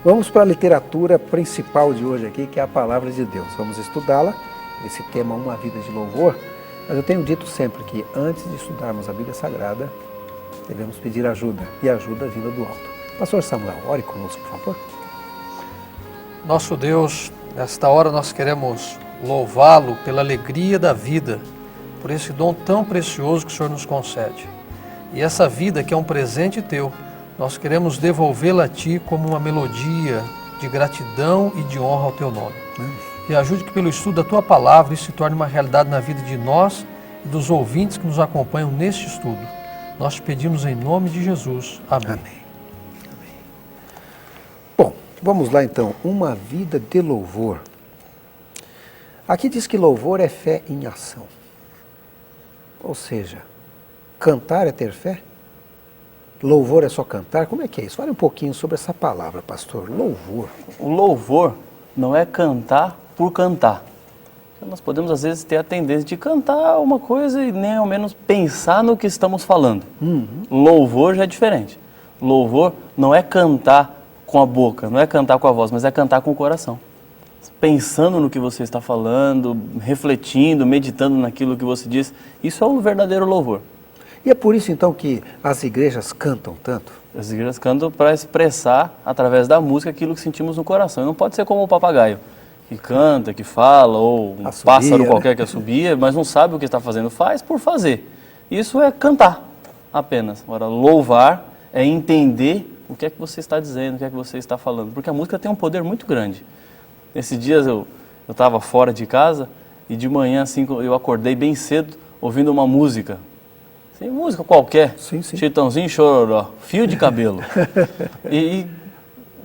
Vamos para a literatura principal de hoje aqui, que é a Palavra de Deus. Vamos estudá-la, esse tema Uma Vida de Louvor. Mas eu tenho dito sempre que antes de estudarmos a Bíblia Sagrada, devemos pedir ajuda, e ajuda vinda do alto. Pastor Samuel, ore conosco, por favor. Nosso Deus, nesta hora nós queremos louvá-lo pela alegria da vida, por esse dom tão precioso que o Senhor nos concede. E essa vida que é um presente teu, nós queremos devolvê-la a Ti como uma melodia de gratidão e de honra ao Teu nome. E ajude que pelo estudo da Tua Palavra isso se torne uma realidade na vida de nós e dos ouvintes que nos acompanham neste estudo. Nós te pedimos em nome de Jesus. Amém. Amém. Bom, vamos lá então. Uma vida de louvor. Aqui diz que louvor é fé em ação. Ou seja, cantar é ter fé? Louvor é só cantar? Como é que é isso? Fale um pouquinho sobre essa palavra, pastor. Louvor. O louvor não é cantar por cantar. Nós podemos às vezes ter a tendência de cantar uma coisa e nem ao menos pensar no que estamos falando. Louvor já é diferente. Louvor não é cantar com a boca, não é cantar com a voz, mas é cantar com o coração. Pensando no que você está falando, refletindo, meditando naquilo que você diz. Isso é o verdadeiro louvor. E é por isso então que as igrejas cantam tanto? As igrejas cantam para expressar, através da música, aquilo que sentimos no coração. E não pode ser como o papagaio, que canta, que fala, ou um Assobia, pássaro qualquer que assobia, mas não sabe o que está fazendo, faz por fazer. Isso é cantar apenas. Agora, louvar é entender o que é que você está dizendo, o que é que você está falando. Porque a música tem um poder muito grande. Esses dias eu estava fora de casa e de manhã assim, eu acordei bem cedo ouvindo uma música. Assim, música qualquer. Sim, sim. Chitãozinho, Chororó, Fio de Cabelo. e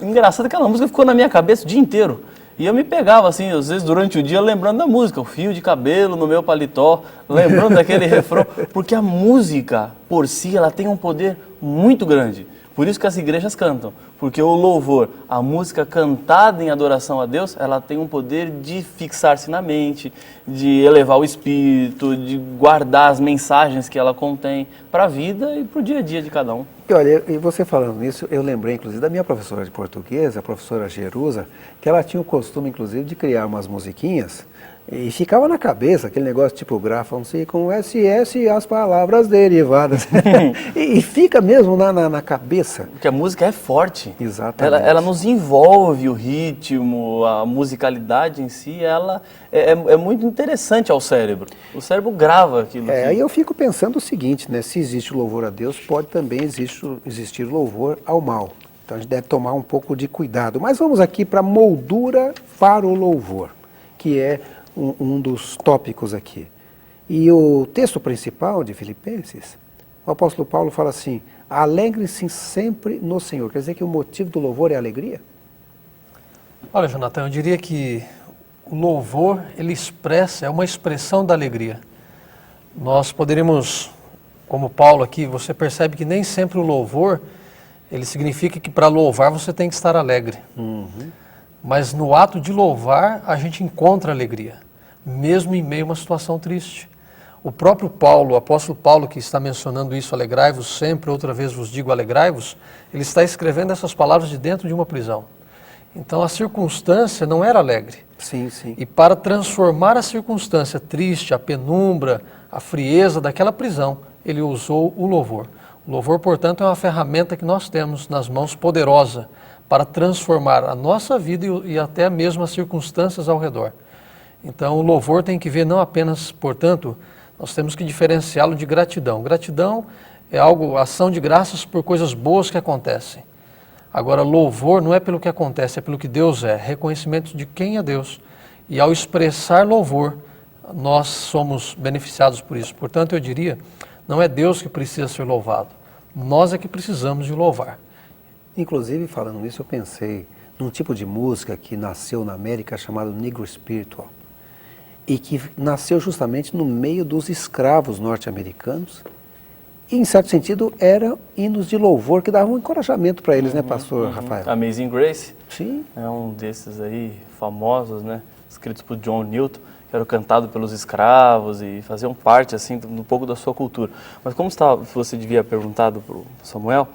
engraçado que aquela música ficou na minha cabeça o dia inteiro. E eu me pegava assim, às vezes durante o dia, lembrando da música, o fio de cabelo no meu paletó, lembrando daquele refrão, porque a música, por si, ela tem um poder muito grande. Por isso que as igrejas cantam, porque o louvor, a música cantada em adoração a Deus, ela tem um poder de fixar-se na mente, de elevar o espírito, de guardar as mensagens que ela contém para a vida e para o dia a dia de cada um. E olha, e você falando nisso, eu lembrei inclusive da minha professora de português, a professora Jerusa, que ela tinha o costume inclusive de criar umas musiquinhas e ficava na cabeça aquele negócio tipográfico, com SS as palavras derivadas. e fica mesmo na cabeça. Porque a música é forte. Exatamente. Ela nos envolve, o ritmo, a musicalidade em si, ela é muito interessante ao cérebro. O cérebro grava aquilo. Aí eu fico pensando o seguinte, né? Se existe louvor a Deus, pode também existir louvor ao mal. Então a gente deve tomar um pouco de cuidado. Mas vamos aqui para a moldura para o louvor, que é um dos tópicos aqui. E o texto principal de Filipenses, o apóstolo Paulo fala assim, alegre-se sempre no Senhor. Quer dizer que o motivo do louvor é a alegria? Olha, Jonathan, eu diria que o louvor, ele é uma expressão da alegria. Nós poderíamos, como Paulo aqui, você percebe que nem sempre o louvor, ele significa que para louvar você tem que estar alegre. Mas no ato de louvar, a gente encontra alegria, mesmo em meio a uma situação triste. O próprio Paulo, o apóstolo Paulo, que está mencionando isso, alegrai-vos sempre, outra vez vos digo alegrai-vos, ele está escrevendo essas palavras de dentro de uma prisão. Então a circunstância não era alegre. Sim, sim. E para transformar a circunstância triste, a penumbra, a frieza daquela prisão, ele usou o louvor. O louvor, portanto, é uma ferramenta que nós temos nas mãos poderosa para transformar a nossa vida e até mesmo as circunstâncias ao redor. Então o louvor tem que ver não apenas, portanto, nós temos que diferenciá-lo de gratidão. Gratidão é ação de graças por coisas boas que acontecem. Agora, louvor não é pelo que acontece, é pelo que Deus é, reconhecimento de quem é Deus. E ao expressar louvor, nós somos beneficiados por isso. Portanto, eu diria, não é Deus que precisa ser louvado, nós é que precisamos de louvar. Inclusive, falando nisso, eu pensei num tipo de música que nasceu na América chamado Negro Spiritual. E que nasceu justamente no meio dos escravos norte-americanos. E, em certo sentido, eram hinos de louvor que davam um encorajamento para eles, né, pastor Rafael? Amazing Grace. Sim. É um desses aí famosos, né? Escritos por John Newton, que eram cantados pelos escravos e faziam parte, assim, um pouco da sua cultura. Mas como você devia perguntado para o Samuel,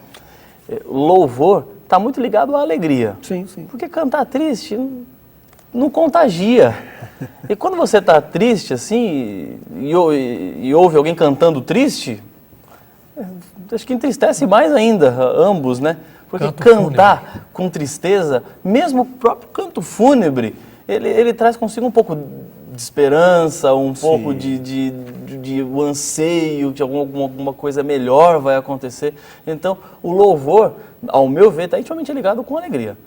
louvor está muito ligado à alegria. Sim, sim. Porque cantar triste não contagia. E quando você está triste assim, e ouve alguém cantando triste, acho que entristece mais ainda ambos, né? Porque Canto cantar fúnebre. com tristeza, mesmo o próprio canto fúnebre, ele traz consigo um pouco de esperança, um pouco de um anseio de alguma coisa melhor vai acontecer. Então, o louvor, ao meu ver, está intimamente ligado com alegria.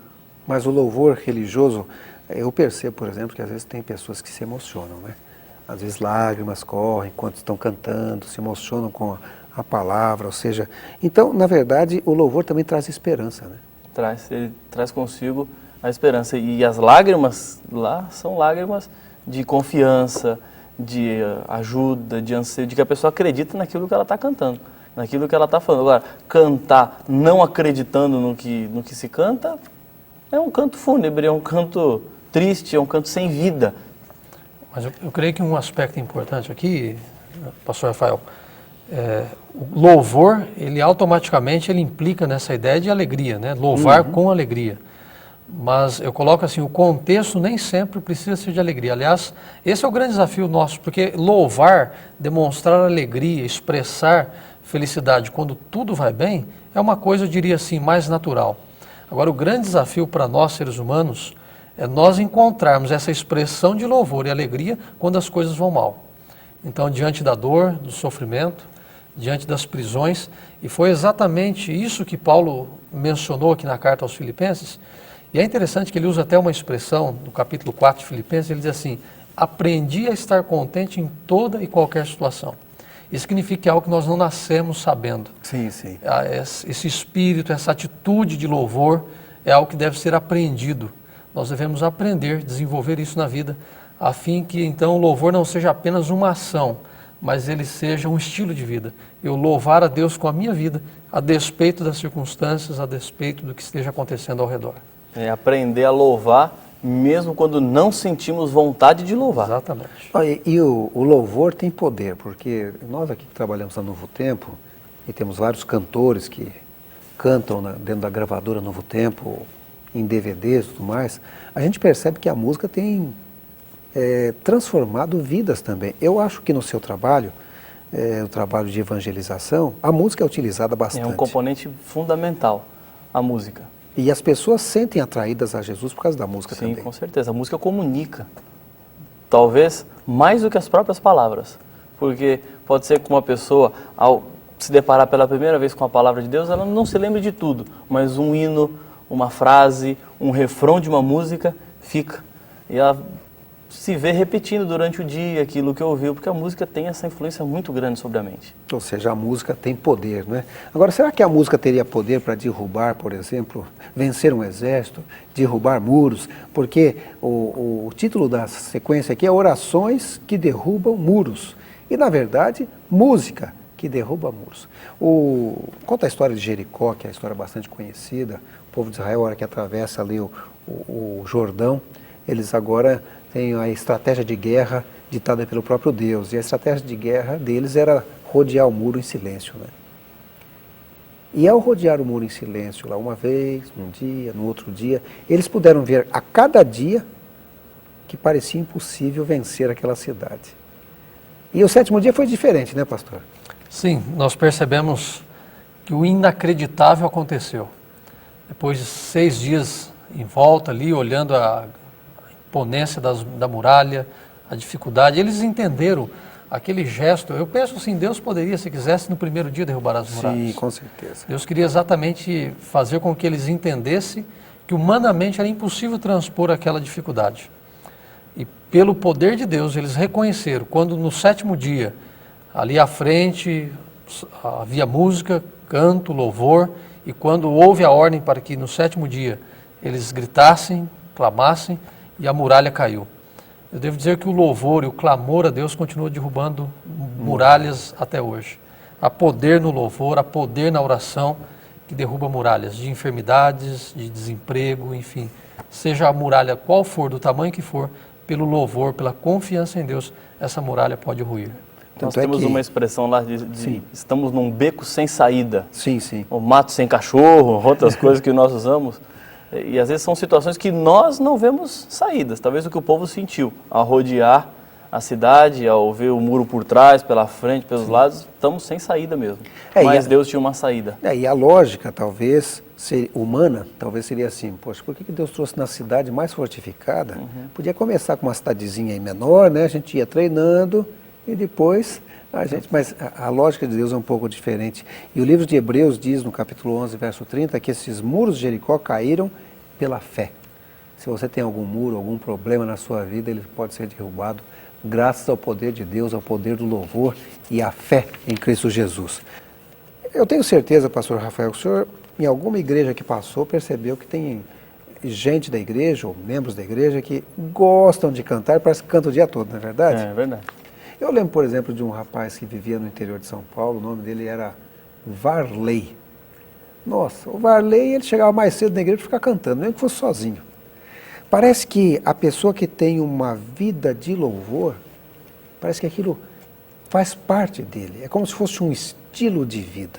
Mas o louvor religioso, eu percebo, por exemplo, que às vezes tem pessoas que se emocionam, né? Às vezes lágrimas correm enquanto estão cantando, se emocionam com a palavra, ou seja... Então, na verdade, o louvor também traz esperança, né? Ele traz consigo a esperança. E as lágrimas lá são lágrimas de confiança, de ajuda, de anseio, de que a pessoa acredita naquilo que ela está cantando, naquilo que ela está falando. Agora, cantar não acreditando no que se canta é um canto fúnebre, é um canto triste, é um canto sem vida. Mas eu creio que um aspecto importante aqui, pastor Rafael, o louvor, ele automaticamente implica nessa ideia de alegria, né? Louvar com alegria. Mas eu coloco assim, o contexto nem sempre precisa ser de alegria. Aliás, esse é o grande desafio nosso, porque louvar, demonstrar alegria, expressar felicidade quando tudo vai bem, é uma coisa, eu diria assim, mais natural. Agora, o grande desafio para nós, seres humanos, é nós encontrarmos essa expressão de louvor e alegria quando as coisas vão mal. Então, diante da dor, do sofrimento, diante das prisões, e foi exatamente isso que Paulo mencionou aqui na carta aos Filipenses. E é interessante que ele usa até uma expressão no capítulo 4 de Filipenses, ele diz assim: aprendi a estar contente em toda e qualquer situação. Isso significa que é algo que nós não nascemos sabendo. Sim, sim. Esse espírito, essa atitude de louvor é algo que deve ser aprendido. Nós devemos aprender, desenvolver isso na vida, a fim que então o louvor não seja apenas uma ação, mas ele seja um estilo de vida. Eu louvar a Deus com a minha vida, a despeito das circunstâncias, a despeito do que esteja acontecendo ao redor. É aprender a louvar, mesmo quando não sentimos vontade de louvar. Exatamente. E o louvor tem poder, porque nós aqui que trabalhamos na Novo Tempo, e temos vários cantores que cantam dentro da gravadora Novo Tempo, em DVDs e tudo mais, a gente percebe que a música tem transformado vidas também. Eu acho que no seu trabalho, o trabalho de evangelização, a música é utilizada bastante. É um componente fundamental, a música. E as pessoas sentem atraídas a Jesus por causa da música também. Sim, com certeza. A música comunica. Talvez mais do que as próprias palavras. Porque pode ser que uma pessoa, ao se deparar pela primeira vez com a palavra de Deus, ela não se lembre de tudo. Mas um hino, uma frase, um refrão de uma música fica. E ela se vê repetindo durante o dia aquilo que ouviu, porque a música tem essa influência muito grande sobre a mente. Ou seja, a música tem poder, né? Agora, será que a música teria poder para derrubar, por exemplo, vencer um exército, derrubar muros? Porque o título da sequência aqui é Orações que Derrubam Muros. E, na verdade, música que derruba muros. Conta a história de Jericó, que é uma história bastante conhecida. O povo de Israel, a hora que atravessa ali o Jordão, eles agora têm a estratégia de guerra ditada pelo próprio Deus. E a estratégia de guerra deles era rodear o muro em silêncio, né? E ao rodear o muro em silêncio, lá uma vez, num dia, no outro dia, eles puderam ver a cada dia que parecia impossível vencer aquela cidade. E o sétimo dia foi diferente, né, pastor? Sim, nós percebemos que o inacreditável aconteceu. Depois de 6 dias em volta ali, olhando a imponência da muralha, a dificuldade, eles entenderam aquele gesto. Eu penso assim, Deus poderia, se quisesse, no primeiro dia derrubar as muralhas. Sim, com certeza. Deus queria exatamente fazer com que eles entendessem que humanamente era impossível transpor aquela dificuldade. E pelo poder de Deus, eles reconheceram, quando no sétimo dia, ali à frente, havia música, canto, louvor, e quando houve a ordem para que no sétimo dia eles gritassem, clamassem, e a muralha caiu. Eu devo dizer que o louvor e o clamor a Deus continuam derrubando muralhas até hoje. Há poder no louvor, há poder na oração que derruba muralhas de enfermidades, de desemprego, enfim. Seja a muralha qual for, do tamanho que for, pelo louvor, pela confiança em Deus, essa muralha pode ruir. Nós Tanto é temos que... uma expressão lá de estamos num beco sem saída. Sim, sim. O mato sem cachorro, outras coisas que nós usamos. E às vezes são situações que nós não vemos saídas. Talvez o que o povo sentiu ao rodear a cidade, ao ver o muro por trás, pela frente, pelos lados, estamos sem saída mesmo. Mas Deus tinha uma saída. E a lógica, talvez, humana, talvez seria assim, poxa, por que Deus trouxe na cidade mais fortificada? Podia começar com uma cidadezinha aí menor, né? A gente ia treinando e depois a gente... Mas a lógica de Deus é um pouco diferente. E o livro de Hebreus diz, no capítulo 11, verso 30, que esses muros de Jericó caíram pela fé. Se você tem algum muro, algum problema na sua vida, ele pode ser derrubado graças ao poder de Deus, ao poder do louvor e à fé em Cristo Jesus. Eu tenho certeza, pastor Rafael, que o senhor, em alguma igreja que passou, percebeu que tem gente da igreja, ou membros da igreja, que gostam de cantar, parece que canta o dia todo, não é verdade? É verdade. Eu lembro, por exemplo, de um rapaz que vivia no interior de São Paulo, o nome dele era Varley. Nossa, o Varley, ele chegava mais cedo na igreja para ficar cantando, mesmo que fosse sozinho. Parece que a pessoa que tem uma vida de louvor, parece que aquilo faz parte dele. É como se fosse um estilo de vida.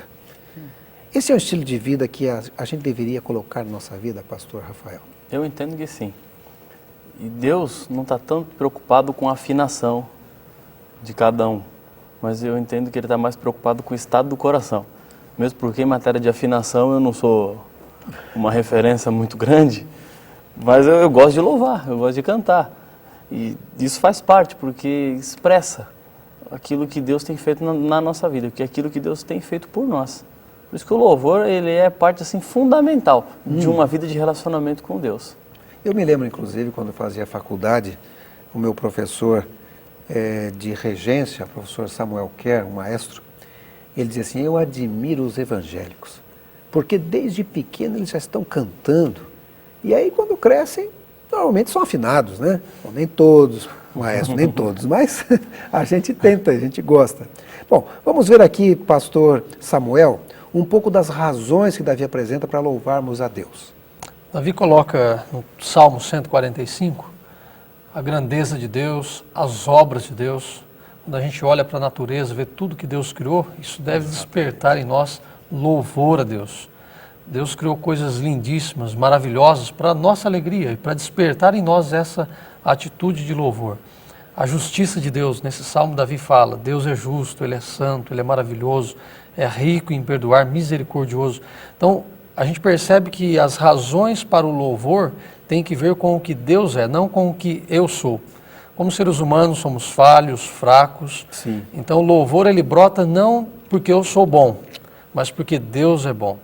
Esse é um estilo de vida que a gente deveria colocar na nossa vida, pastor Rafael? Eu entendo que sim. E Deus não está tanto preocupado com a afinação de cada um, mas eu entendo que Ele está mais preocupado com o estado do coração. Mesmo porque em matéria de afinação eu não sou uma referência muito grande, mas eu gosto de louvar, eu gosto de cantar. E isso faz parte, porque expressa aquilo que Deus tem feito na nossa vida, que é aquilo que Deus tem feito por nós. Por isso que o louvor, ele é parte assim, fundamental de uma vida de relacionamento com Deus. Eu me lembro, inclusive, quando eu fazia faculdade, o meu professor de regência, o professor Samuel Kerr, um maestro, ele dizia assim, eu admiro os evangélicos, porque desde pequeno eles já estão cantando. E aí, quando crescem, normalmente são afinados, né? Bom, nem todos, maestro, nem todos, mas a gente tenta, a gente gosta. Bom, vamos ver aqui, pastor Samuel, um pouco das razões que Davi apresenta para louvarmos a Deus. Davi coloca no Salmo 145 a grandeza de Deus, as obras de Deus. Quando a gente olha para a natureza, vê tudo que Deus criou, isso deve despertar em nós louvor a Deus. Deus criou coisas lindíssimas, maravilhosas para a nossa alegria e para despertar em nós essa atitude de louvor. A justiça de Deus, nesse salmo Davi fala, Deus é justo, Ele é santo, Ele é maravilhoso, é rico em perdoar, misericordioso. Então, a gente percebe que as razões para o louvor têm que ver com o que Deus é, não com o que eu sou. Como seres humanos somos falhos, fracos. Sim. Então, o louvor ele brota não porque eu sou bom, mas porque Deus é bom.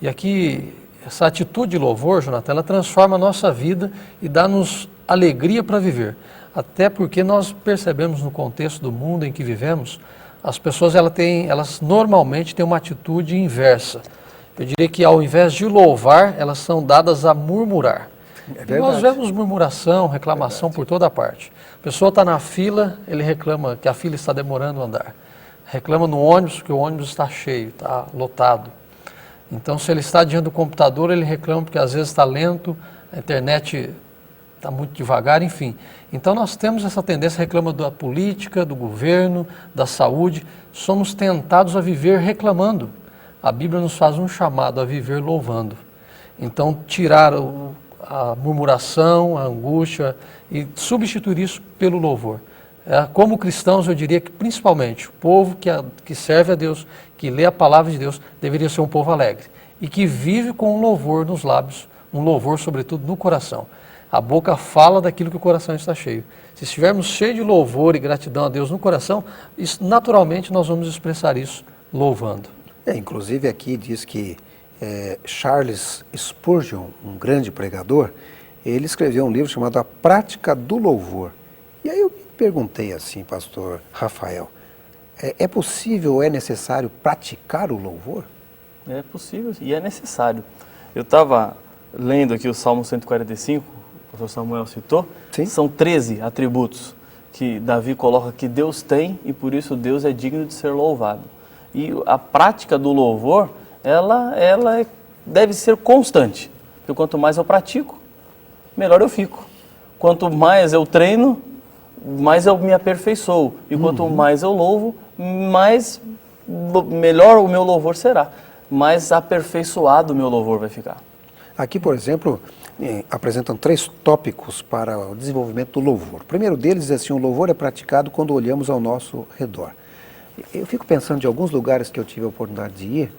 E aqui, essa atitude de louvor, Jonathan, ela transforma a nossa vida e dá-nos alegria para viver. Até porque nós percebemos no contexto do mundo em que vivemos, as pessoas elas normalmente têm uma atitude inversa. Eu diria que ao invés de louvar, elas são dadas a murmurar. E nós vemos murmuração, reclamação por toda parte. A pessoa está na fila, ele reclama que a fila está demorando a andar. Reclama no ônibus, que o ônibus está cheio, está lotado. Então, se ele está diante do computador, ele reclama porque às vezes está lento, a internet está muito devagar, enfim. Então, nós temos essa tendência, reclama da política, do governo, da saúde. Somos tentados a viver reclamando. A Bíblia nos faz um chamado a viver louvando. Então, tirar a murmuração, a angústia e substituir isso pelo louvor. Como cristãos, eu diria que principalmente o povo que serve a Deus, que lê a palavra de Deus, deveria ser um povo alegre e que vive com um louvor nos lábios, um louvor sobretudo no coração. A boca fala daquilo que o coração está cheio. Se estivermos cheios de louvor e gratidão a Deus no coração, naturalmente nós vamos expressar isso louvando. Inclusive aqui diz que Charles Spurgeon, um grande pregador, ele escreveu um livro chamado A Prática do Louvor. E aí eu me perguntei assim, pastor Rafael, é possível, é necessário praticar o louvor? É possível e é necessário. Eu estava lendo aqui o Salmo 145, o pastor Samuel citou, Sim. São 13 atributos que Davi coloca que Deus tem e por isso Deus é digno de ser louvado. E a prática do louvor, ela deve ser constante, porque quanto mais eu pratico, melhor eu fico. Quanto mais eu treino, mais eu me aperfeiçoo. E quanto mais eu louvo, melhor o meu louvor será. Mais aperfeiçoado o meu louvor vai ficar. Aqui, por exemplo, apresentam 3 tópicos para o desenvolvimento do louvor. O primeiro deles é assim: o louvor é praticado quando olhamos ao nosso redor. Eu fico pensando de alguns lugares que eu tive a oportunidade de ir,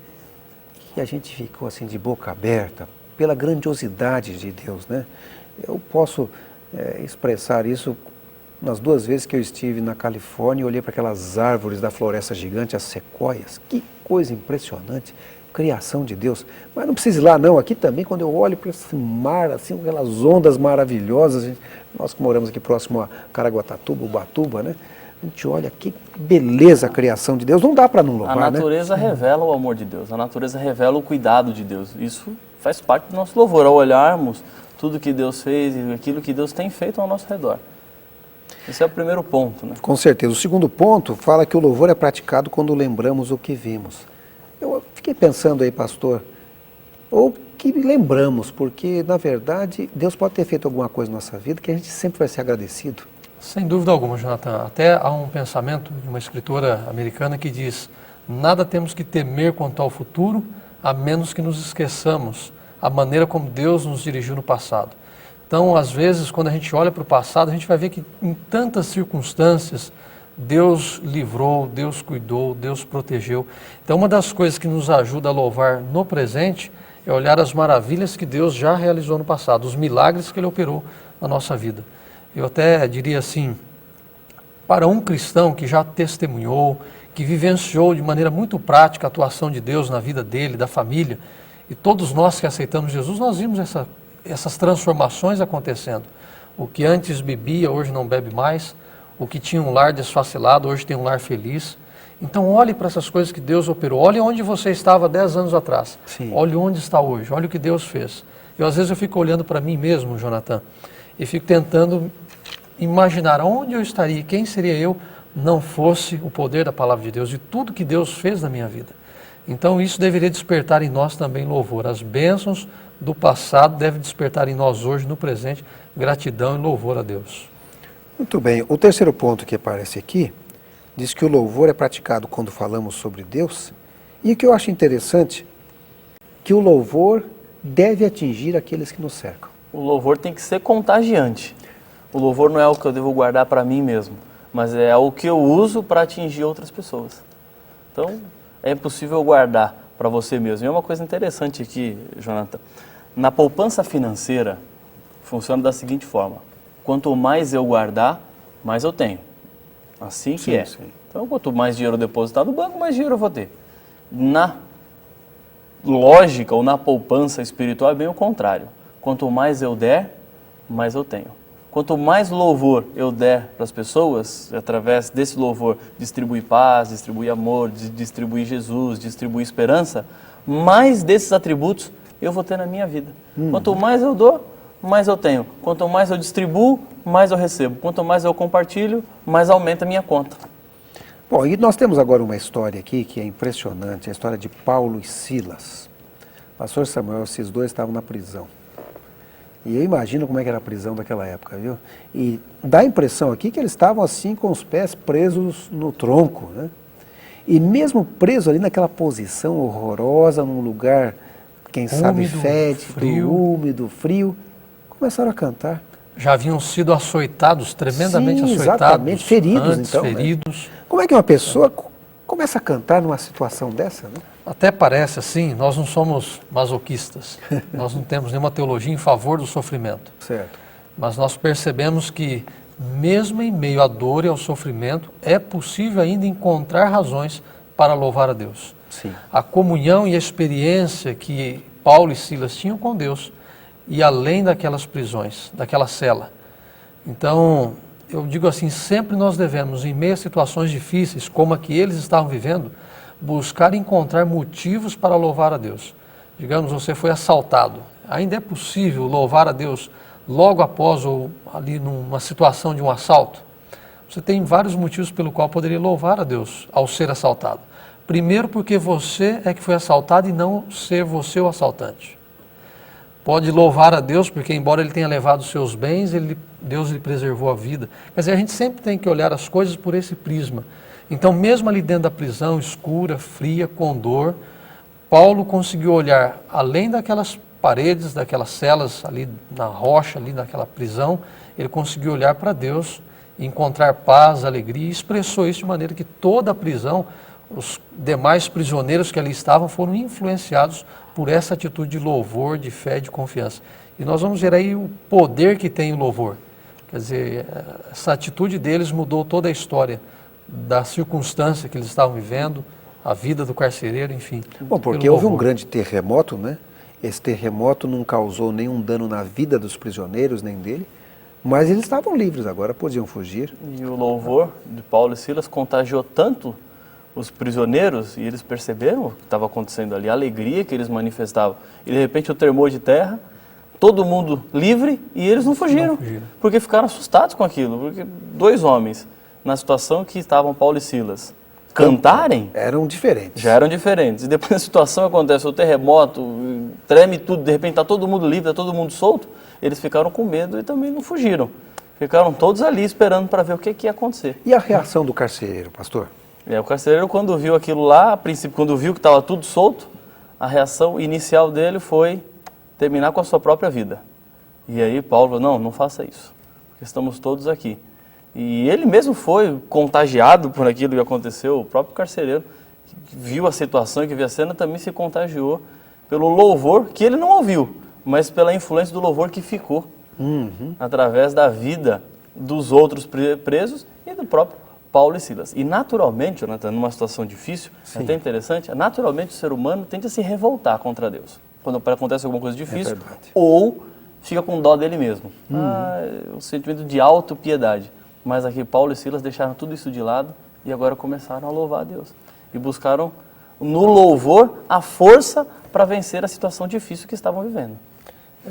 que a gente ficou assim de boca aberta pela grandiosidade de Deus, né? Eu posso expressar isso nas 2 vezes que eu estive na Califórnia e olhei para aquelas árvores da floresta gigante, as sequoias. Que coisa impressionante, criação de Deus. Mas não precisa ir lá não, aqui também quando eu olho para esse mar, assim, aquelas ondas maravilhosas, nós que moramos aqui próximo a Caraguatatuba, Ubatuba, né? A gente olha que beleza a criação de Deus, não dá para não louvar, né? A natureza revela o amor de Deus, a natureza revela o cuidado de Deus. Isso faz parte do nosso louvor, ao olharmos tudo que Deus fez e aquilo que Deus tem feito ao nosso redor. Esse é o primeiro ponto, né? Com certeza. O segundo ponto fala que o louvor é praticado quando lembramos o que vimos. Eu fiquei pensando aí, pastor, ou que lembramos, porque, na verdade, Deus pode ter feito alguma coisa na nossa vida que a gente sempre vai ser agradecido. Sem dúvida alguma, Jonathan. Até há um pensamento de uma escritora americana que diz: nada temos que temer quanto ao futuro, a menos que nos esqueçamos a maneira como Deus nos dirigiu no passado. Então, às vezes, quando a gente olha para o passado, a gente vai ver que em tantas circunstâncias Deus livrou, Deus cuidou, Deus protegeu. Então, uma das coisas que nos ajuda a louvar no presente é olhar as maravilhas que Deus já realizou no passado, os milagres que Ele operou na nossa vida. Eu até diria assim, para um cristão que já testemunhou, que vivenciou de maneira muito prática a atuação de Deus na vida dele, da família, e todos nós que aceitamos Jesus, nós vimos essas transformações acontecendo. O que antes bebia, hoje não bebe mais. O que tinha um lar desfacelado, hoje tem um lar feliz. Então olhe para essas coisas que Deus operou. Olhe onde você estava 10 anos atrás. Sim. Olhe onde está hoje. Olhe o que Deus fez. Às vezes eu fico olhando para mim mesmo, Jonathan, e fico tentando imaginar onde eu estaria, quem seria eu, não fosse o poder da palavra de Deus e tudo que Deus fez na minha vida. Então isso deveria despertar em nós também louvor. As bênçãos do passado devem despertar em nós hoje, no presente, gratidão e louvor a Deus. Muito bem. O terceiro ponto que aparece aqui diz que o louvor é praticado quando falamos sobre Deus, e o que eu acho interessante, que o louvor deve atingir aqueles que nos cercam. O louvor tem que ser contagiante. O louvor não é o que eu devo guardar para mim mesmo, mas é o que eu uso para atingir outras pessoas. Então, é possível guardar para você mesmo. E é uma coisa interessante aqui, Jonathan. Na poupança financeira, funciona da seguinte forma: quanto mais eu guardar, mais eu tenho. Assim que é. Sim. Então, quanto mais dinheiro eu depositar no banco, mais dinheiro eu vou ter. Na lógica ou na poupança espiritual é bem o contrário. Quanto mais eu der, mais eu tenho. Quanto mais louvor eu der para as pessoas, através desse louvor distribuir paz, distribuir amor, distribuir Jesus, distribuir esperança, mais desses atributos eu vou ter na minha vida. Quanto mais eu dou, mais eu tenho. Quanto mais eu distribuo, mais eu recebo. Quanto mais eu compartilho, mais aumenta a minha conta. Bom, e nós temos agora uma história aqui que é impressionante, a história de Paulo e Silas. Pastor Samuel, esses dois estavam na prisão. E eu imagino como é que era a prisão daquela época, viu? E dá a impressão aqui que eles estavam assim com os pés presos no tronco, né? E mesmo preso ali naquela posição horrorosa, num lugar, quem sabe, fétido, úmido, frio, começaram a cantar. Já haviam sido açoitados, tremendamente Sim, açoitados. exatamente, feridos antes, então. feridos. Né? Como é que uma pessoa começa a cantar numa situação dessa, né? Até parece assim, nós não somos masoquistas, nós não temos nenhuma teologia em favor do sofrimento. Certo. Mas nós percebemos que, mesmo em meio à dor e ao sofrimento, é possível ainda encontrar razões para louvar a Deus. Sim. A comunhão e a experiência que Paulo e Silas tinham com Deus, e além daquelas prisões, daquela cela. Então, eu digo assim, sempre nós devemos, em meio a situações difíceis, como a que eles estavam vivendo, buscar encontrar motivos para louvar a Deus. Digamos, você foi assaltado. Ainda é possível louvar a Deus logo após ou ali numa situação de um assalto? Você tem vários motivos pelo qual poderia louvar a Deus ao ser assaltado. Primeiro, porque você é que foi assaltado e não ser você o assaltante. pode louvar a Deus, porque embora ele tenha levado os seus bens, Deus lhe preservou a vida. Quer dizer, a gente sempre tem que olhar as coisas por esse prisma. Então, mesmo ali dentro da prisão, escura, fria, com dor, Paulo conseguiu olhar além daquelas paredes, daquelas celas ali na rocha, ali naquela prisão, ele conseguiu olhar para Deus, encontrar paz, alegria, e expressou isso de maneira que toda a prisão, os demais prisioneiros que ali estavam, foram influenciados por essa atitude de louvor, de fé, de confiança. E nós vamos ver aí o poder que tem o louvor. Quer dizer, essa atitude deles mudou toda a história da circunstância que eles estavam vivendo, a vida do carcereiro, enfim. Bom, porque houve um grande terremoto, né? Esse terremoto não causou nenhum dano na vida dos prisioneiros, nem dele, mas eles estavam livres agora, podiam fugir. E o louvor de Paulo e Silas contagiou tanto os prisioneiros, e eles perceberam o que estava acontecendo ali, a alegria que eles manifestavam. E de repente o tremor de terra, todo mundo livre, e eles não fugiram, porque ficaram assustados com aquilo, porque dois homens, na situação que estavam Paulo e Silas, cantarem, eram diferentes. já eram diferentes. E depois a situação acontece, o terremoto, treme tudo, de repente está todo mundo livre, está todo mundo solto, eles ficaram com medo e também não fugiram. Ficaram todos ali esperando para ver o que ia acontecer. E a reação do carcereiro, pastor? O carcereiro, quando viu aquilo lá, a princípio, quando viu que estava tudo solto, a reação inicial dele foi terminar com a sua própria vida. E aí Paulo falou, não faça isso, porque estamos todos aqui. E ele mesmo foi contagiado por aquilo que aconteceu, o próprio carcereiro, que viu a situação, que viu a cena, também se contagiou pelo louvor que ele não ouviu, mas pela influência do louvor que ficou através da vida dos outros presos e do próprio Paulo e Silas. E naturalmente, Jonathan, numa situação difícil, é até interessante, naturalmente o ser humano tende a se revoltar contra Deus. Quando acontece alguma coisa difícil, ou fica com dó dele mesmo. Um sentimento de autopiedade. Mas aqui Paulo e Silas deixaram tudo isso de lado e agora começaram a louvar a Deus. E buscaram no louvor a força para vencer a situação difícil que estavam vivendo.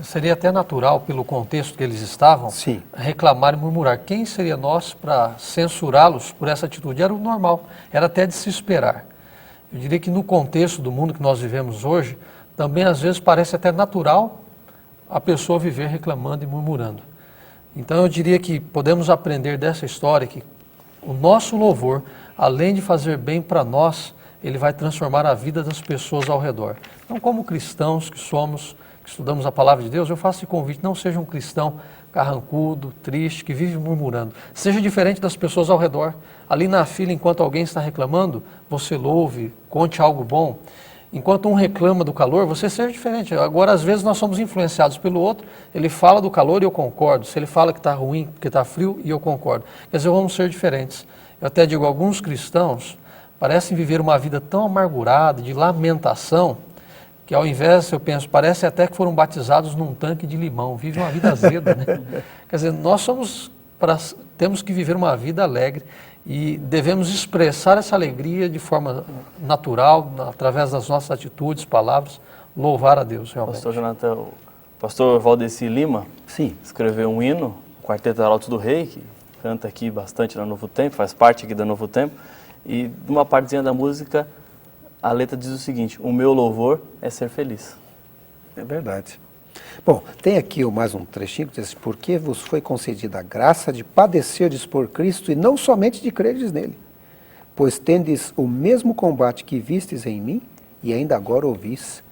Seria até natural, pelo contexto que eles estavam, Sim, reclamar e murmurar. Quem seria nós para censurá-los por essa atitude? Era o normal, era até de se esperar. Eu diria que no contexto do mundo que nós vivemos hoje, também às vezes parece até natural a pessoa viver reclamando e murmurando. Então eu diria que podemos aprender dessa história que o nosso louvor, além de fazer bem para nós, ele vai transformar a vida das pessoas ao redor. Então, como cristãos que somos, que estudamos a palavra de Deus, eu faço esse convite, não seja um cristão carrancudo, triste, que vive murmurando. Seja diferente das pessoas ao redor. Ali na fila, enquanto alguém está reclamando, você louve, conte algo bom. Enquanto um reclama do calor, você seja diferente. Agora, às vezes, nós somos influenciados pelo outro, ele fala do calor e eu concordo. Se ele fala que está ruim, que está frio, e eu concordo. Quer dizer, vamos ser diferentes. Eu até digo, alguns cristãos parecem viver uma vida tão amargurada, de lamentação, que ao invés, eu penso, parece até que foram batizados num tanque de limão. Vivem uma vida azeda, né? Quer dizer, nós temos que viver uma vida alegre. E devemos expressar essa alegria de forma natural, através das nossas atitudes, palavras, louvar a Deus realmente. Pastor Jonathan, o pastor Valdeci Lima sim, escreveu um hino, o Quarteto Arautos do Rei, que canta aqui bastante na Novo Tempo, faz parte aqui da Novo Tempo, e numa partezinha da música, a letra diz o seguinte, o meu louvor é ser feliz. é verdade. Bom, tem aqui mais um trechinho que diz, porque vos foi concedida a graça de padecerdes por Cristo e não somente de crerdes nele, pois tendes o mesmo combate que vistes em mim e ainda agora ouvis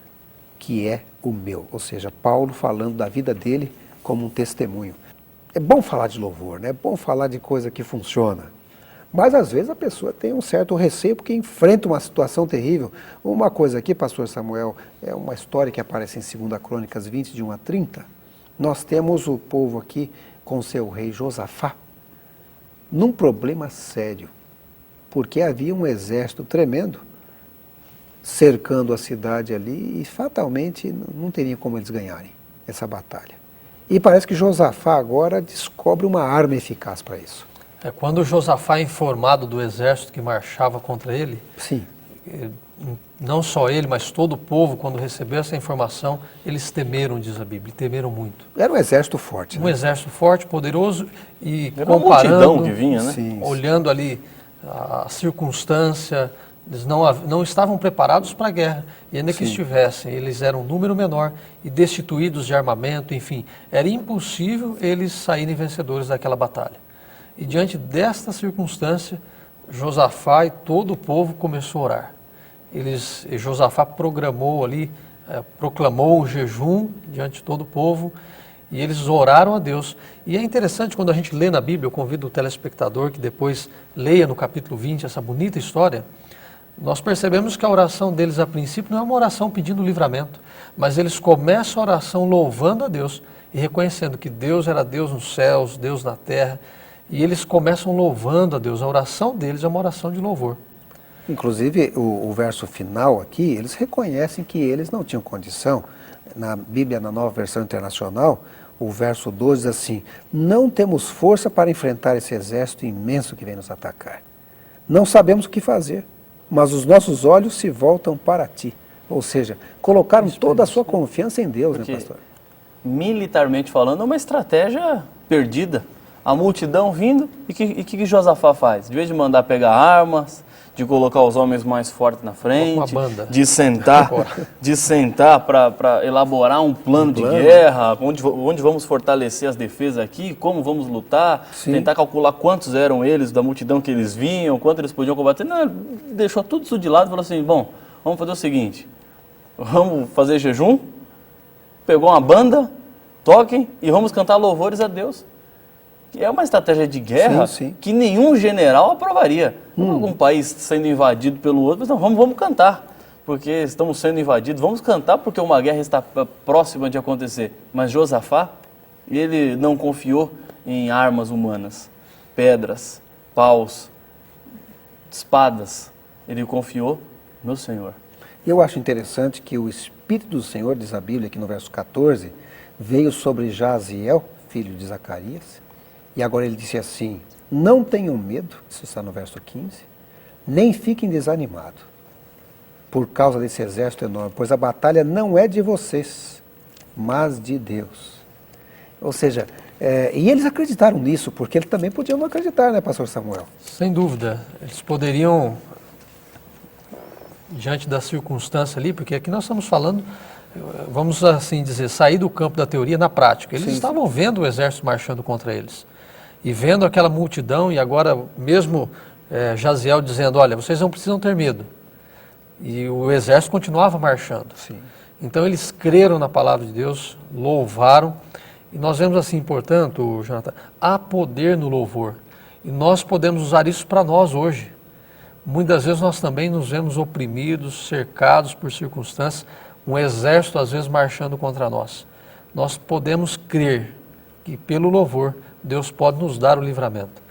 que é o meu. Ou seja, Paulo falando da vida dele como um testemunho. É bom falar de louvor, né? É bom falar de coisa que funciona. Mas às vezes a pessoa tem um certo receio porque enfrenta uma situação terrível. Uma coisa aqui, pastor Samuel, é uma história que aparece em 2 Crônicas 20, de 1 a 30. Nós temos o povo aqui com seu rei Josafá num problema sério, porque havia um exército tremendo cercando a cidade ali e fatalmente não teria como eles ganharem essa batalha. E parece que Josafá agora descobre uma arma eficaz para isso. Quando Josafá é informado do exército que marchava contra ele, sim, não só ele, mas todo o povo, quando recebeu essa informação, eles temeram, diz a Bíblia, temeram muito. Era um exército forte. Um exército forte, poderoso, e era uma multidão comparando, que vinha, né? Sim, olhando ali a circunstância Eles não estavam preparados para a guerra. E ainda que estivessem, eles eram um número menor e destituídos de armamento, enfim. Era impossível eles saírem vencedores daquela batalha. E diante desta circunstância, Josafá e todo o povo começou a orar. Josafá programou ali, proclamou o jejum diante de todo o povo e eles oraram a Deus. E é interessante quando a gente lê na Bíblia, eu convido o telespectador que depois leia no capítulo 20 essa bonita história, nós percebemos que a oração deles a princípio não é uma oração pedindo livramento, mas eles começam a oração louvando a Deus e reconhecendo que Deus era Deus nos céus, Deus na terra, e eles começam louvando a Deus. A oração deles é uma oração de louvor. Inclusive, o verso final aqui, eles reconhecem que eles não tinham condição. Na Bíblia, na Nova Versão Internacional, o verso 12 diz assim: não temos força para enfrentar esse exército imenso que vem nos atacar. Não sabemos o que fazer, mas os nossos olhos se voltam para ti. Ou seja, colocaram toda a sua confiança em Deus, porque, né, pastor? Militarmente falando, é uma estratégia perdida. A multidão vindo, e o que Josafá faz? De vez de mandar pegar armas, de colocar os homens mais fortes na frente, de sentar para elaborar um plano de guerra, onde vamos fortalecer as defesas aqui, como vamos lutar, tentar calcular quantos eram eles, da multidão que eles vinham, quanto eles podiam combater. Não, deixou tudo isso de lado e falou assim, bom, vamos fazer o seguinte, vamos fazer jejum, pegou uma banda, toquem e vamos cantar louvores a Deus. É uma estratégia de guerra que nenhum general aprovaria. Algum país sendo invadido pelo outro, mas não, vamos cantar, porque estamos sendo invadidos, vamos cantar porque uma guerra está próxima de acontecer. Mas Josafá, ele não confiou em armas humanas, pedras, paus, espadas. Ele confiou no Senhor. Eu acho interessante que o Espírito do Senhor, diz a Bíblia aqui no verso 14, veio sobre Jaziel, filho de Zacarias, e agora ele disse assim, não tenham medo, isso está no verso 15, nem fiquem desanimados por causa desse exército enorme, pois a batalha não é de vocês, mas de Deus. Ou seja, e eles acreditaram nisso, porque eles também podiam não acreditar, né, pastor Samuel? Sem dúvida, eles poderiam, diante da circunstância ali, porque aqui nós estamos falando, vamos assim dizer, sair do campo da teoria na prática. Eles estavam vendo o exército marchando contra eles. E vendo aquela multidão, e agora mesmo Jaziel dizendo, olha, vocês não precisam ter medo. E o exército continuava marchando. Então eles creram na palavra de Deus, louvaram. E nós vemos assim, portanto, Jonathan, há poder no louvor. E nós podemos usar isso para nós hoje. Muitas vezes nós também nos vemos oprimidos, cercados por circunstâncias, um exército às vezes marchando contra nós. Nós podemos crer que pelo louvor Deus pode nos dar o livramento.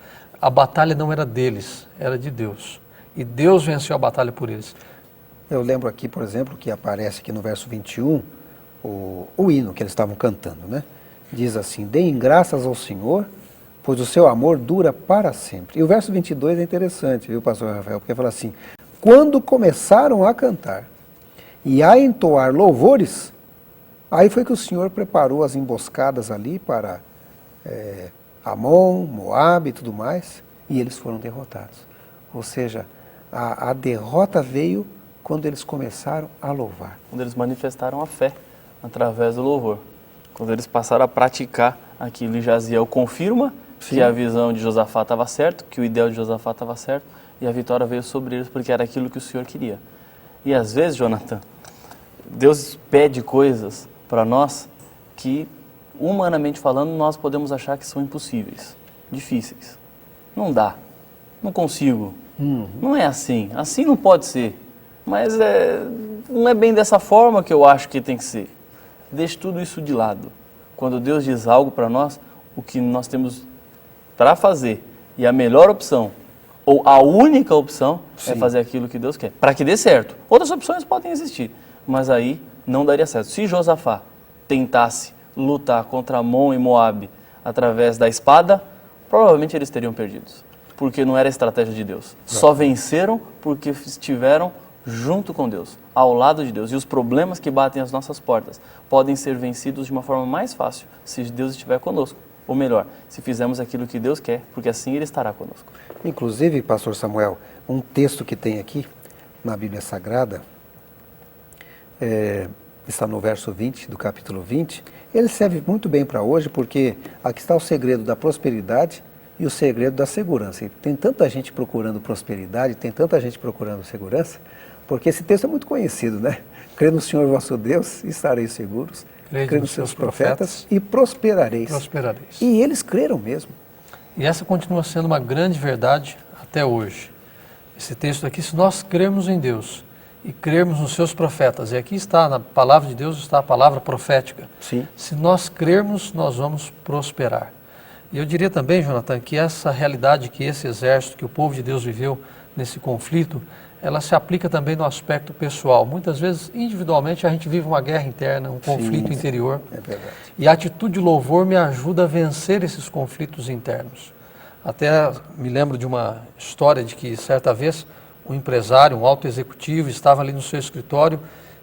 A batalha não era deles, era de Deus. E Deus venceu a batalha por eles. Eu lembro aqui, por exemplo, que aparece aqui no verso 21, o hino que eles estavam cantando, né? Diz assim, deem graças ao Senhor, pois o seu amor dura para sempre. E o verso 22 é interessante, viu, pastor Rafael? Porque fala assim, quando começaram a cantar e a entoar louvores, aí foi que o Senhor preparou as emboscadas ali para Amon, Moabe e tudo mais, e eles foram derrotados. Ou seja, a derrota veio quando eles começaram a louvar. Quando eles manifestaram a fé através do louvor. Quando eles passaram a praticar aquilo, e Jaziel confirma que a visão de Josafá estava certa, que o ideal de Josafá estava certo, e a vitória veio sobre eles porque era aquilo que o Senhor queria. E às vezes, Jonathan, Deus pede coisas para nós que, humanamente falando, nós podemos achar que são impossíveis, difíceis. Não dá, não consigo, não é assim não pode ser. Mas não é bem dessa forma que eu acho que tem que ser. Deixe tudo isso de lado. Quando Deus diz algo para nós, o que nós temos para fazer, e a melhor opção, ou a única opção, é fazer aquilo que Deus quer, para que dê certo. Outras opções podem existir, mas aí não daria certo. Se Josafá tentasse lutar contra Amon e Moabe através da espada, provavelmente eles teriam perdidos, porque não era a estratégia de Deus. Só venceram porque estiveram junto com Deus, ao lado de Deus. E os problemas que batem às nossas portas podem ser vencidos de uma forma mais fácil se Deus estiver conosco. Ou melhor, se fizermos aquilo que Deus quer, porque assim Ele estará conosco. Inclusive, pastor Samuel, um texto que tem aqui, na Bíblia Sagrada, está no verso 20 do capítulo 20, ele serve muito bem para hoje, porque aqui está o segredo da prosperidade e o segredo da segurança. E tem tanta gente procurando prosperidade, tem tanta gente procurando segurança, porque esse texto é muito conhecido, né? Crê no Senhor vosso Deus e estareis seguros. Crê nos seus profetas e prosperareis. E eles creram mesmo. E essa continua sendo uma grande verdade até hoje. Esse texto aqui, se nós crermos em Deus e crermos nos seus profetas, e aqui está, na palavra de Deus está a palavra profética. Sim. Se nós crermos, nós vamos prosperar. E eu diria também, Jonathan, que essa realidade que esse exército, que o povo de Deus viveu nesse conflito, ela se aplica também no aspecto pessoal. Muitas vezes, individualmente, a gente vive uma guerra interna, um conflito interior. É verdade. E a atitude de louvor me ajuda a vencer esses conflitos internos. Até me lembro de uma história de que, certa vez, um empresário, um alto executivo, estava ali no seu escritório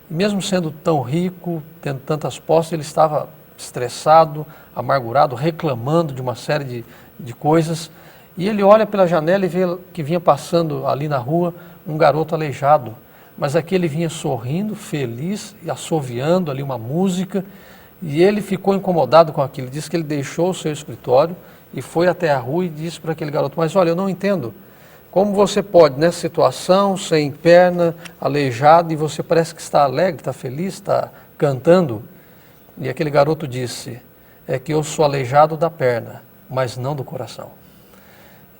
e mesmo sendo tão rico, tendo tantas posses, ele estava estressado, amargurado, reclamando de uma série de coisas. E ele olha pela janela e vê que vinha passando ali na rua um garoto aleijado. Mas aquele vinha sorrindo, feliz e assoviando ali uma música. E ele ficou incomodado com aquilo. Disse que ele deixou o seu escritório e foi até a rua e disse para aquele garoto: mas olha, eu não entendo. Como você pode, nessa situação, sem perna, aleijado, e você parece que está alegre, está feliz, está cantando? E aquele garoto disse: é que eu sou aleijado da perna, mas não do coração.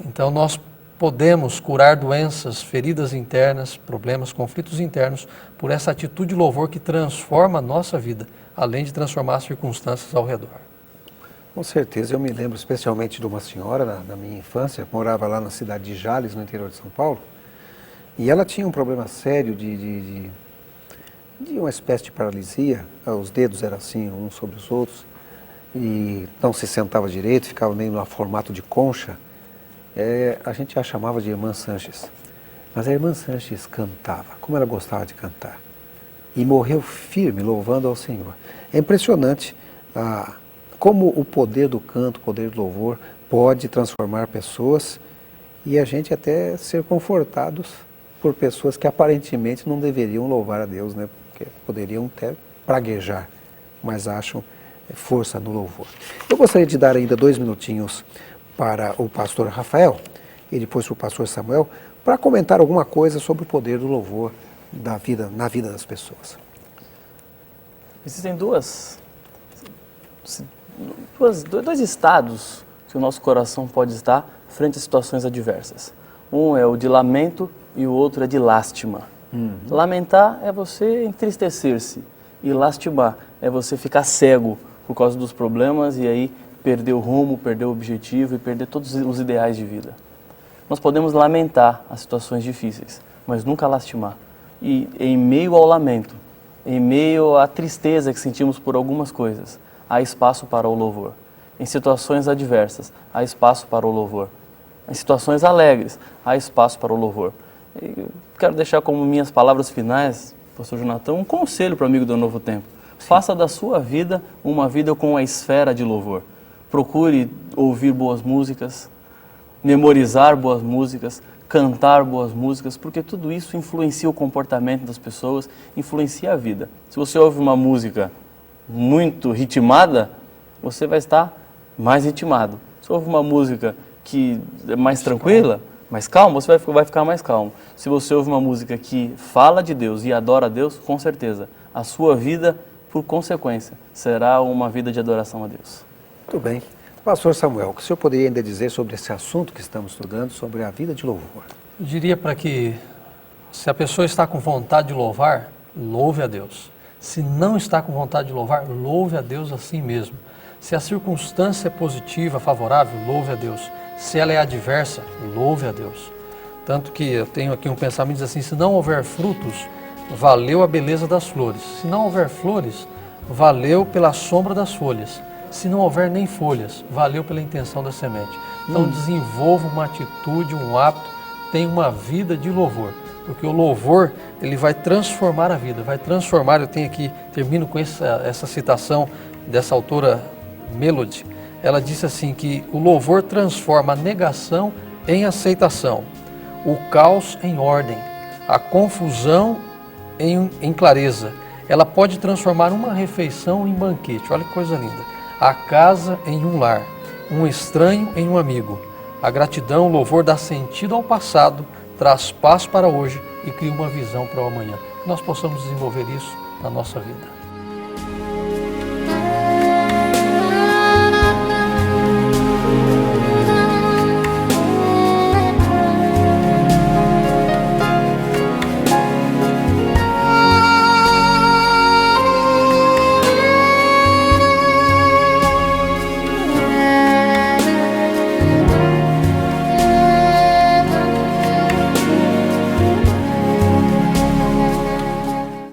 Então nós podemos curar doenças, feridas internas, problemas, conflitos internos, por essa atitude de louvor que transforma a nossa vida, além de transformar as circunstâncias ao redor. Com certeza, eu me lembro especialmente de uma senhora na minha infância, morava lá na cidade de Jales, no interior de São Paulo, e ela tinha um problema sério de uma espécie de paralisia, os dedos eram assim, uns sobre os outros, e não se sentava direito, ficava meio no formato de concha. A gente a chamava de Irmã Sanches, mas a Irmã Sanches cantava, como ela gostava de cantar, e morreu firme, louvando ao Senhor. É impressionante como o poder do canto, o poder do louvor pode transformar pessoas e a gente até ser confortados por pessoas que aparentemente não deveriam louvar a Deus, né? Porque poderiam até praguejar, mas acham força no louvor. Eu gostaria de dar ainda 2 minutinhos para o pastor Rafael e depois para o pastor Samuel para comentar alguma coisa sobre o poder do louvor na vida das pessoas. Existem dois estados que o nosso coração pode estar frente a situações adversas. Um é o de lamento e o outro é de lástima. Lamentar é você entristecer-se e lastimar é você ficar cego por causa dos problemas e aí perder o rumo, perder o objetivo e perder todos os ideais de vida. Nós podemos lamentar as situações difíceis, mas nunca lastimar. E em meio ao lamento, em meio à tristeza que sentimos por algumas coisas, há espaço para o louvor. Em situações adversas, há espaço para o louvor. Em situações alegres, há espaço para o louvor. E quero deixar como minhas palavras finais, pastor Jonathan, um conselho para o amigo do Novo Tempo. Faça da sua vida uma vida com a esfera de louvor. Procure ouvir boas músicas, memorizar boas músicas, cantar boas músicas, porque tudo isso influencia o comportamento das pessoas, influencia a vida. Se você ouve uma música muito ritmada, você vai estar mais ritmado. Se ouve uma música que é mais tranquila, mais calma, você vai ficar mais calmo. Se você ouve uma música que fala de Deus e adora a Deus, com certeza, a sua vida, por consequência, será uma vida de adoração a Deus. Muito bem. Pastor Samuel, o que o senhor poderia ainda dizer sobre esse assunto que estamos estudando, sobre a vida de louvor? Eu diria para que, se a pessoa está com vontade de louvar, louve a Deus. Se não está com vontade de louvar, louve a Deus assim mesmo. Se a circunstância é positiva, favorável, louve a Deus. Se ela é adversa, louve a Deus. Tanto que eu tenho aqui um pensamento assim: se não houver frutos, valeu a beleza das flores. Se não houver flores, valeu pela sombra das folhas. Se não houver nem folhas, valeu pela intenção da semente. Então desenvolva uma atitude, um hábito, tenha uma vida de louvor. Porque o louvor, ele vai transformar a vida, vai transformar. Eu tenho aqui, termino com essa citação dessa autora Melody. Ela disse assim que o louvor transforma a negação em aceitação, o caos em ordem, a confusão em clareza. Ela pode transformar uma refeição em banquete. Olha que coisa linda. A casa em um lar, um estranho em um amigo. A gratidão, o louvor dá sentido ao passado, traz paz para hoje e cria uma visão para o amanhã. Que nós possamos desenvolver isso na nossa vida.